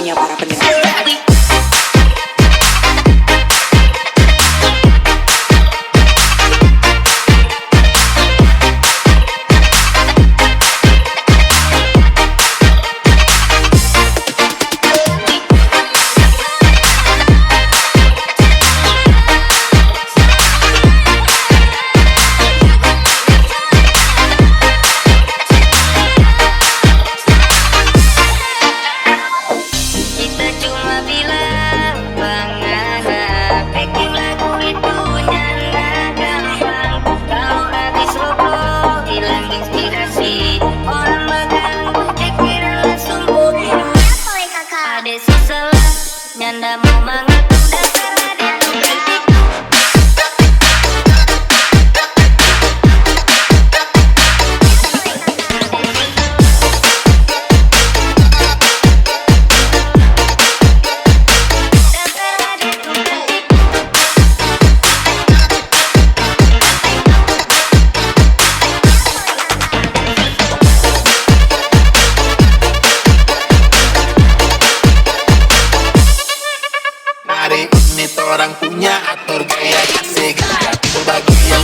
semuanya para pendengar. Nyanda mau mangat dasar ada cantik. Hari ini orang punya atur gaya kasih gagap berbagi yang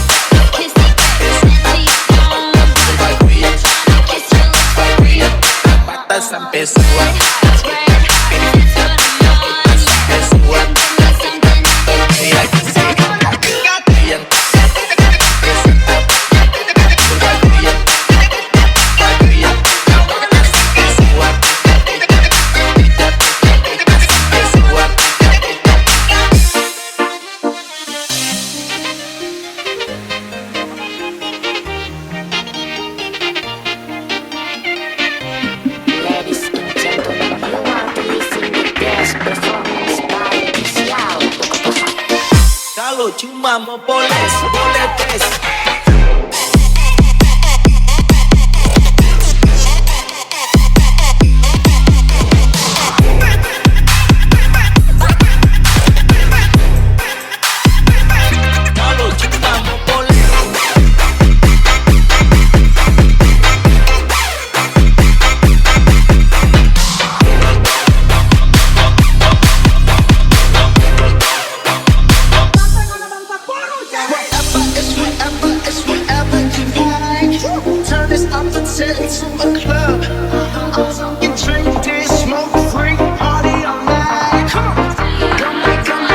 berbagi yang batas sampai semua kalau cuma mau poles, boleh tes. Kalau cuma mau poles. To a club, get drinking, smoke free, party all night. Come on, come on, come on, come on.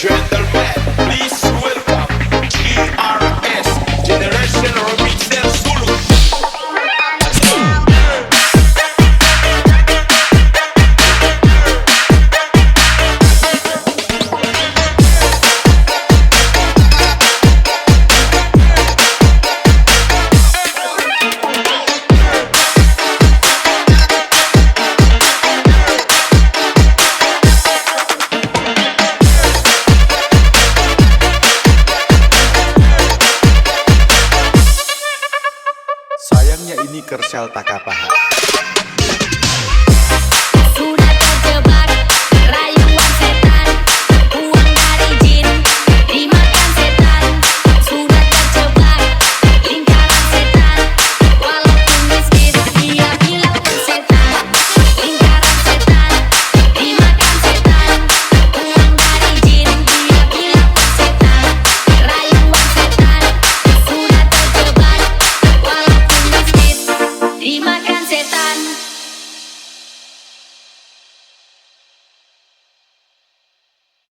Gentlemen, please welcome GRS, Generation Remix del Zulu. Sayangnya ini Kersel Takapaha.